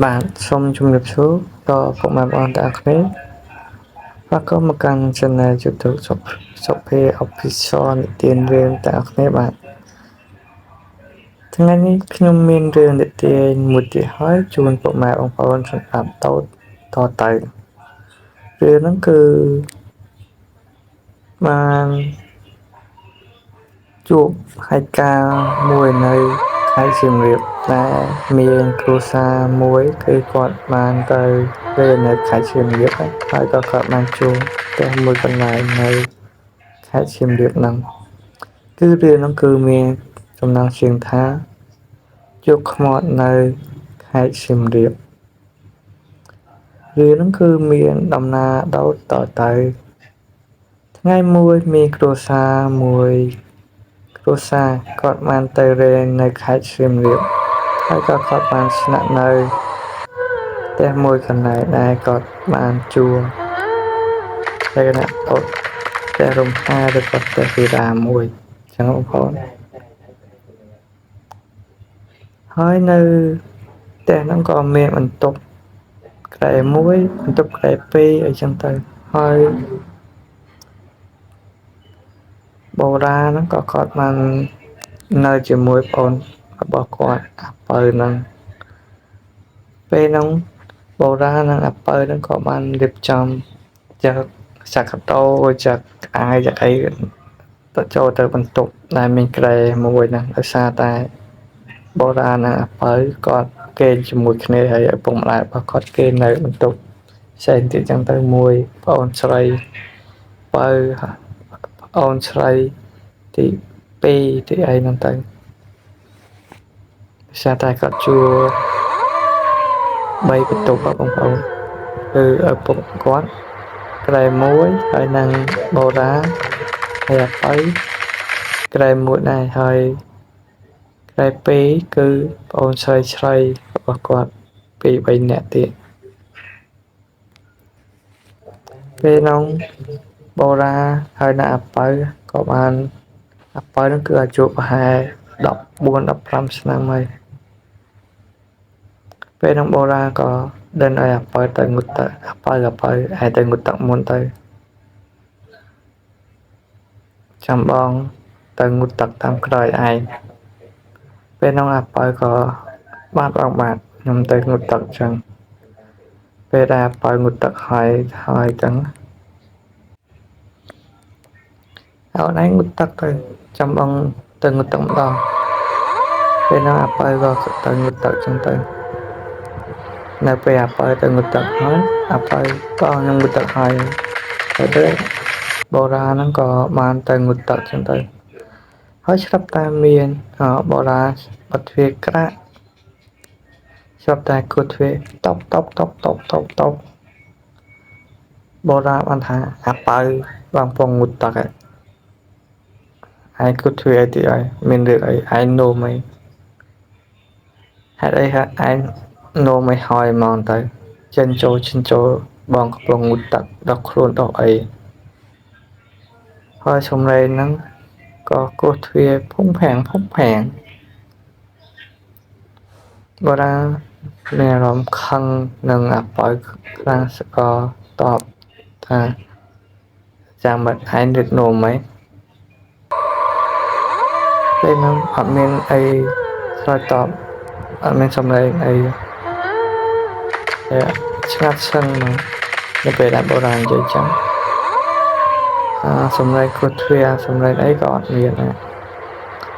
បាទសូមជម្រាបសួរដល់ពុកម៉ែបងប្អូនទាំងអស់គ្នាបាទក៏មកកាន់ Channel YouTube សុភេ Official និទានរឿងទាំងអស់គ្នាបាទថ្ងៃនេះខ្ញុំមានរឿងនិទានមួយទៀតហើយជូនពុកម៉ែបងប្អូនសម្រាប់តទៅរឿងហ្នឹងគឺបានជួបហេតុការណ៍មួយនៅខេត្តសៀមរាបដែលមានគ្រួសារមួយគឺគាត់បានទៅលេងនៅខេត្តសៀមរាបហើយក៏គាត់បានជួបផ្ទះមួយកន្លែងនៅខេត្តសៀមរាបហ្នឹងគឺរឿងហ្នឹងគឺមានចំណងជើងថាជោគខ្មត់នៅខេត្តសៀមរាបរឿងហ្នឹងគឺមានដំណើរដូចតទៅថ្ងៃមួយមានគ្រួសារគាត់បានទៅលេងនៅខេត្តសៀមរាបហើយក៏គាត់បានស្នាក់នៅផ្ទះមួយកន្លែងដែលគាត់បានជួលតែគណៈអត់ផ្ទះរំខានឬក៏ផ្ទះវីរ៉ាមួយចឹងបងប្អូនហើយនៅផ្ទះហ្នឹងក៏មានបន្ទប់ក្រែ1បន្ទប់ក្រែ2អីចឹងទៅហើយបូរាណហ្នឹងក៏គាត់បាននៅជាមួយប្អូនរបស់គាត់អាពៅហ្នឹងពេលហ្នឹងបូរាណនិងអាពៅហ្នឹងក៏បានរៀបចំចាក់សាក់ដោចាក់អាយចាក់អីទៅចូលទៅបន្ទប់ដែលមានក្រែមួយហ្នឹងដោយសារតែបូរាណនិងអាពៅគាត់គេងជាមួយគ្នាហើយឪពុកម្ដាយរបស់គាត់គេងនៅបន្ទប់ផ្សេងទៀតចឹងទៅមួយប្អូនស្រីបើប្អូនស្រីទី2ទីអីហ្នឹងទៅដោយសារតែគាត់ជួ3បន្ទប់បងប្អូនគឺឪពុកគាត់ក្រែ1ហើយនឹងបូរាណហើយអាពៅក្រែ1ដែរហើយក្រែ2គឺប្អូនស្រីរបស់គាត់2-3នាក់ទៀតពេលហ្នឹងបូរាណហើយនឹងអាពៅក៏បានអាពៅហ្នឹងគឺអាយុប្រហែល14-15ឆ្នាំហើយពេលហ្នឹងបូរាណក៏ដឹងឲ្យអាពៅទៅងូតទឹកអាពៅឯទៅងូតទឹកមុនទៅចាំបងទៅងូតទឹកតាមក្រោយឯងពេលហ្នឹងអាពៅក៏បាទខ្ញុំទៅងូតទឹកចឹងពេលដែលអាពៅងូតទឹកហើយចឹងឲ្យឯងងូតទឹកទៅចាំបងទៅងូតទឹកម្ដងពេលហ្នឹងអាពៅក៏ទៅងូតទឹកចឹងទៅនៅពេលអាពៅទៅងូតទឹកហើយអាពៅក៏ខ្ញុំងូតទឹកហើយទៅបូរាណហ្នឹងក៏បានទៅងូតទឹកចឹងទៅហើយស្រាប់តែមានបូរាណបិទទ្វារក្រាក់ស្រាប់តែគួតទ្វារតបបូរាណបានថាអាពៅបងពងងូតទឹកឯងគួតទ្វារអីទៀតហើយមានរឿងអីឯងនោមអីហេតុអីឯងនោមអីហើយហ្មងទៅចិនចូលបងកំពុងងូតទឹកដោះខ្លួនដោះអីហើយសំឡេងហ្នឹងក៏គោះទ្វារភុំផាំងបូរាណមានអារម្មណ៍ខឹងនឹងអាពៅខ្លាំងសកលតបថាចាំបាត់ឯងរឹតនោមអីពេលហ្នឹងអត់មានអីឆ្លើយតបអត់មានសំឡេងអីស្ងាត់សឹងមកនៅពេលដែលបូរាណនិយាយចឹងសំឡេងគោះទ្វារសំឡេងអីក៏អត់មានដែរ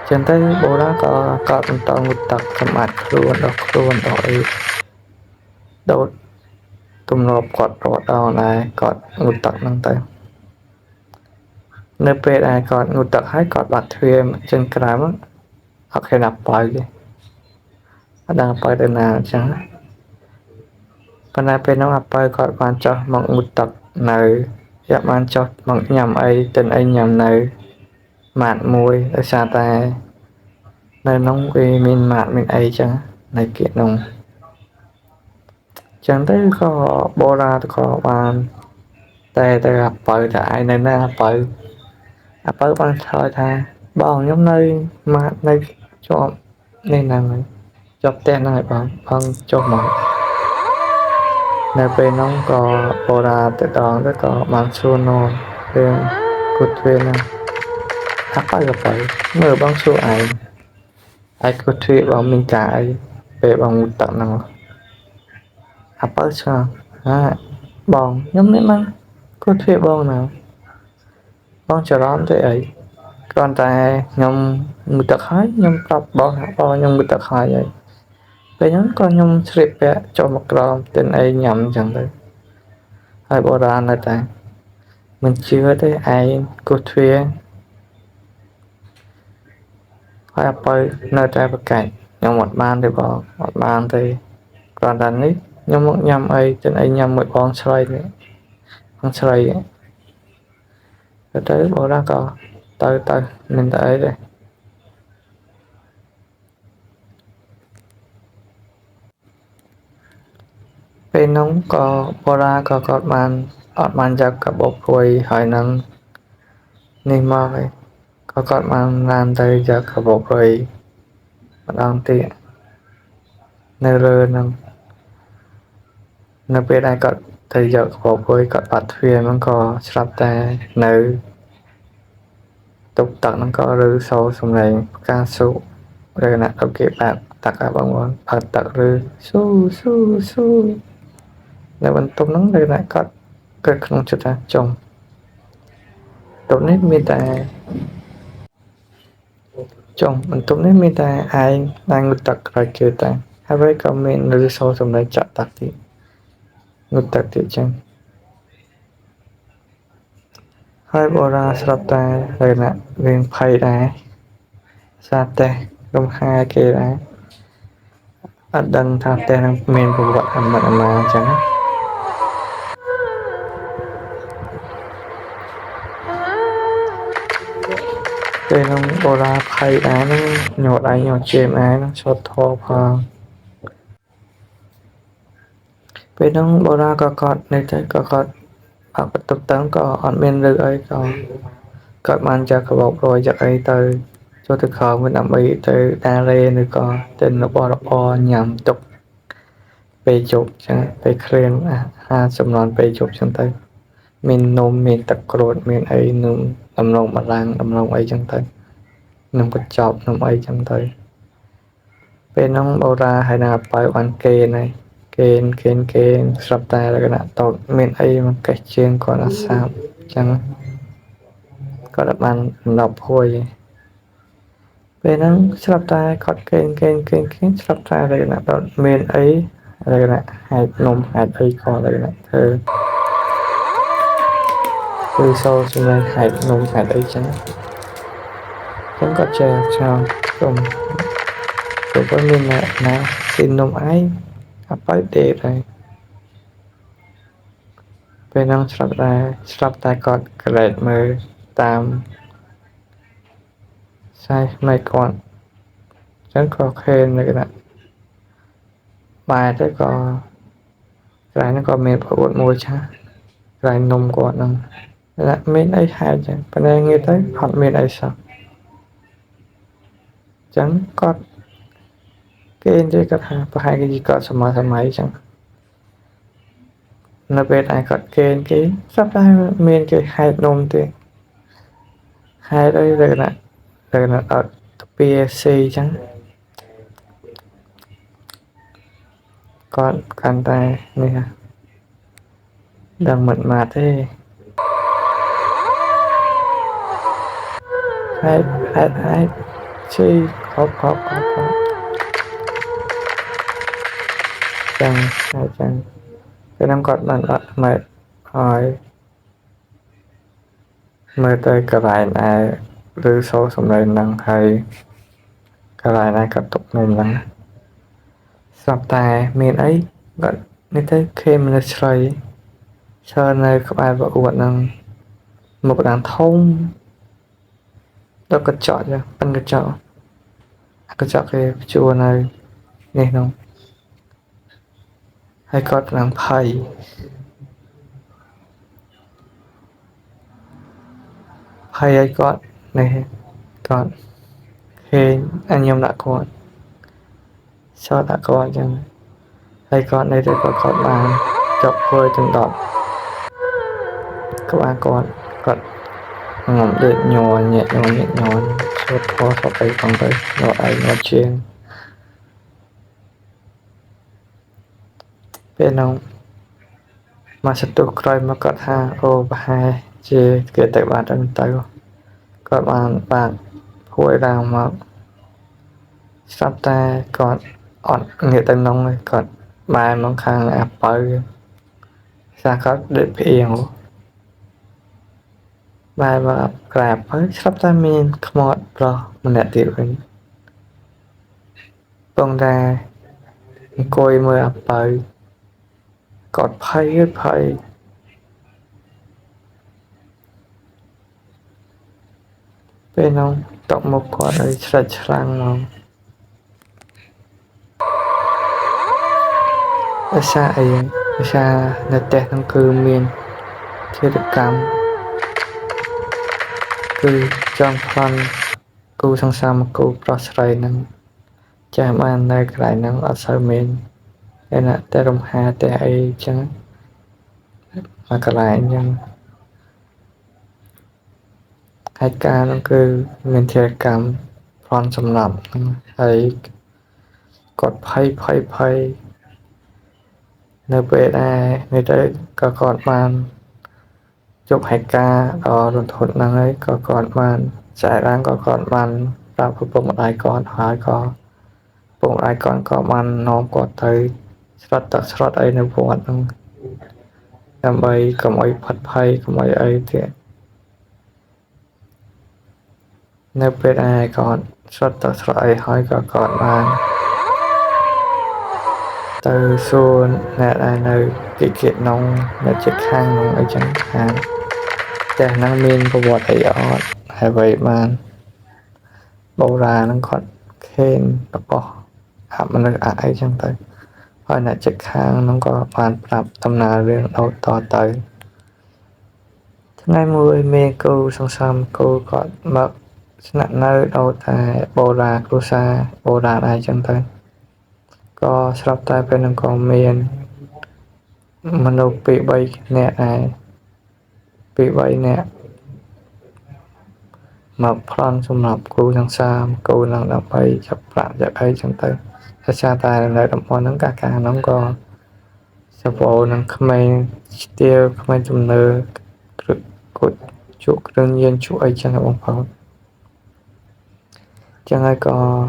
ចឹងទៅបូរាណក៏បន្តងូតទឹកសម្អាតខ្លួនដោះអីដូចទំនាប់គាត់រត់ដល់ដែរគាត់ងូតទឹកហ្នឹងទៅនៅពេលដែលគាត់ងូតទឹកហើយគាត់បាត់ទ្វារចេញក្រៅមកអត់ឃើញអាពៅទេអត់ដឹងអាពៅទៅណាអញ្ចឹងប៉ុន្តែពេលនោះអាពៅគាត់បានចុះមកងូតទឹកនៅបានចុះមកញ៉ាំអីទិនអីញ៉ាំនៅម៉ាតមួយដោយសារតែនៅនោះវាមានម៉ាតមានអីចឹងនៅគៀកនោះចឹងទៅក៏បូរាណក៏បានតែទៅអាពៅថាឯងនៅណាអាពៅបានឆ្លើយថាបងខ្ញុំនៅម៉ាតនៅជាប់នេះហ្នឹងហើយជាប់ផ្ទះហ្នឹងហើយបងចុះមក នៅពេលនោះក៏បុរាទៅដល់ទៅក៏បានសួរនាំរឿងគូទ្វារហ្នឹងថាបើមើលបងសួរឯងគូទ្វារបងមានការអីពេលបងមុតទឹកហ្នឹងបើឆ្ងល់បងខ្ញុំមានបានគូទ្វារបងណាបងច្រឡំទេអីគ្រាន់តែខ្ញុំមុតទឹកហើយខ្ញុំប្រាប់បងថាបងខ្ញុំមុតទឹកហើយហើយពេលហ្នឹងក៏ខ្ញុំជ្រាបពាក់ចូលមកក្រោមទិនអីញ៉ាំអញ្ចឹងទៅហើយបុរាណនៅតែមិនជឿទេឯងគូទ្វារហើយបើនៅតែប្រកាច់ខ្ញុំអត់បានទេបងអត់បានទេគ្រាន់តែនេះខ្ញុំមកញ៉ាំអីទិនអីញ៉ាំមួយបងឆ្លៃនេះបងឆ្លៃទៅបុរាណក៏ទៅមិនទៅអីទេពេលនោះក៏បុរាណក៏គាត់បានអត់បានយកកាបូបព្រួយហើយនឹងនេះមកឯងក៏គាត់បានទៅយកកាបូបព្រួយម្ដងទៀតនៅលើនឹងនៅពេលដែលគាត់ទៅយកកាបូបព្រួយគាត់បាត់ទ្វារហ្នឹងក៏ស្រាប់តែនៅទុកទឹកហ្នឹងក៏ឬសូរសំឡេងផ្កាស៊ូឬណាទៅគេបាក់ទឹកឲ្យបងប្អូនផឹកទឹកឬស៊ូស៊ូស៊ូនៅបន្ទប់ហ្នឹងនៅណាគាត់កើតក្នុងចិត្តថាចុងបន្ទប់នេះមានតែបន្ទប់នេះមានតែឯងđangងូតទឹកក្រោយគេតែហើយក៏មានឬសូរសំឡេងចាក់ទឹកទៀតងូតទឹកទៀតចឹងហើយបុរាស្រាប់តែហើយណារឿងភ័យដែរសាតែរំខាគេដែរអត់ដឹងថាផ្ទះនឹងមានប្រវត្តិអាម៉ាត់អាម៉ាអញ្ចឹងពេលនោះបុរាភ័យដែរនឹងញោដៃញោជេមឯងឈត់ធေါ်ផងពេលនោះបុរាក៏គាត់នៅទៅក៏គាត់អត់បន្ទប់តឹងក៏អត់មានឬអីក៏គាត់បានចាក់កាបូបរយចាក់អីទៅចូលទៅក្រោមវិញដើម្បីទៅដារ៉េឬក៏ទៅរបស់របរញ៉ាំទុកពេលជប់ចឹងពេលឃ្លានអាហារចំនួនពេលជប់ចឹងទៅមាននំមានទឹកក្រូចមានអីនំដំឡូងបារាំងដំឡូងអីចឹងទៅនំកញ្ចប់នំអីចឹងទៅពេលនោះបុរាហើយណាប៉ៅបានកេណស្រាប់តែលក្ខណៈតោតមានអីមកកេះជើងគាត់អាសាបចឹងគាត់បាន10ភួយពេលហ្នឹងស្រាប់តែគាត់កេងស្រាប់តែលក្ខណៈតោតមានអីលក្ខណៈហែកនំហែកអីក៏លក្ខណៈធ្វើគឺសូវសម្លេងហែកនំហែកអីចឹងគាត់ចេះចោលគុំក៏មានណាស៊ីនំឯងអាប៉ៅដេកហើយពេលហ្នឹងស្រាប់តែគាត់ក្រឡេកមើលតាមខ្សែស្បែកគាត់ចឹងក៏ខេនលក្ខណៈបែរទៅក៏ក្រែងហ្នឹងក៏មានប្រវត្តិមួយឆាក្រែងនំគាត់ហ្នឹងមានអីហែកចឹងប៉ុន្តែងាយទៅអត់មានអីសោះចឹងគាត់គេនិយាយគាត់ថាប្រហែលជាគាត់សម័យចឹងនៅពេលដែលគាត់គេស្រាប់តែមានគេហែកនំទេហែកអីលក្ខណៈអត់ទៅពីស៊ីចឹងគាត់កាន់តែនេះដឹងមិនម៉ាត់ទេហែកស៊ីខប់ចឹងហើយចឹងពេលហ្នឹងគាត់បានអត់ម៉ែហើយមើលទៅកន្លែងឯឬសូរសំឡេងហ្នឹងហើយកន្លែងឯគាត់ទុកនំហ្នឹងស្រាប់តែមានអីគាត់នេះទៅឃើញមនុស្សឆ្លៃឈរនៅក្បែរប្រអួតហ្នឹងមុខដាងធំដល់កញ្ចក់ចឹងប៉ិនកញ្ចក់គេជួនៅនេះនោះហើយគាត់កំពុងភ័យឲ្យគាត់នេះគាត់ឃើញខ្ញុំដាក់គាត់ចោលដាក់គាត់ចឹងហើយគាត់នៅទៅគាត់បាន chọc hơi từng đọt các bạn còn ngầm để nhỏ nhẹ nhỏ số thô số ấy bằng tới nó ấy nó chiên bên ông mà sẽ tụ coi mà có tha ô và hai chia kể tại bạn trong tay các bạn hồi nào mà sắp ta còn nghĩa tân nông này còn mai mong khang áp bơi ra có để phiền bài mà grab với sắp ta miền khmọt rồi mình đã tiểu hình bông ra coi mưa áp bơi còn phây bên ông tổng một quả đấy sạch răng mà xa ấy xa là tẹt trong cư miền chưa được cắm cư trong phần cư sang xa mà cư prosray nâng chả mà nơi cái nâng ở sau miền nên là tẹt trong hà tẹt ấy chẳng mà cái lại nhưng hai ca nó cứ miền thiệt cắm phần sầm nằm ấy cột phây nơi bên này người tới có còn man chụp hai ca ở đồn thôn năng ấy có còn man chạy đang có còn man ra phụ bông một ai con hỏi có bông ai con có man nó có thấy slot ấy nó buồn năng em ấy có mấy phát phay có mấy ấy thì nơi bên này còn slot ấy hỏi có còn man từ xuân nè ai nơi kiện nông là chết khang nông ấy chẳng hạnแต่นั่งมีนประวัติไอออดให้ไว้มาโบราณนั่งขอดเคนแล้วก็มันเลยไอจังไปเพราะน่ะจะค้างน้องก็ผ่านปรับตำนานเรื่องเอาต่อไปทั้งไงมือเมกูสังสามกูก็มักสนับเนื้อเอาแต่โบราณครูซาโบราณไอจังไปก็สลับตายเป็นนังกองเมียนมนุษย์ปีใบเนี่ยไอปีใบเนี่ยmà plan sum nạp cô sang sam cô năng đập bay chập lại chập ấy chẳng tới xa tài lại đập mòn nắng cả nắng co sập bộ nắng khmei tiêu khmei chum nơ cột chỗ đương nhiên chỗ ấy chẳng là bóng pháo chẳng ai có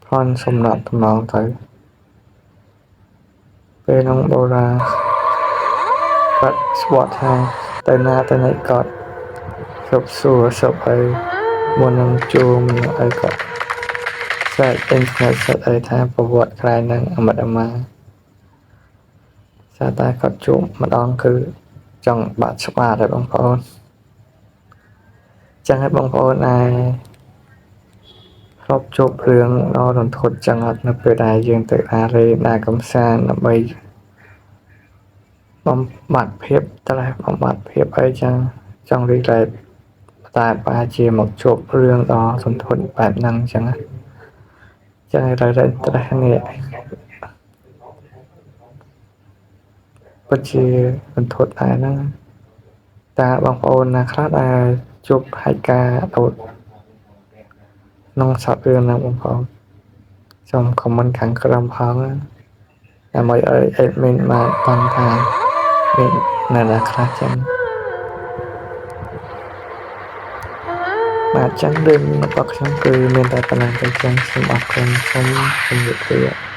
plan sum nạp tầm nào tới bên ông bầu ra cắt sport hàng tay na tay này cọt sập sủa sập ấy muốn nằm chùm ấy có sẽ internet sẽ ấy thayประวัติใครนั่งอมตะมาสาตาก็จุ่มมาดองคือจังบาดสบาดเลยบางคนจังให้บางคนนายครบจบเรื่องนอดนทดจังหัดนับไปได้ยังแต่อาเรนากำซานนับไปบำบัดเพียบแต่ละบำบัดเพียบไอ้จังรีไรตายปาเจหมกจบเรื่องต่อสนทนแบบนั่งจังจังไรแต่ละเนี่ยปัจเจสนทนได้นั่งตาบางคนนะครับจบให้กาโดดน้องสับเรื่องนะบางคนtrong commentขังกระลำพังแต่ไม่เอ็ดมินมาตั้งทางมินนั่นแหละครับจังมาจังดึงปักช่างคือเมียนแต่ปนังเป็นจังสมบัติคนชมเป็นเยอะ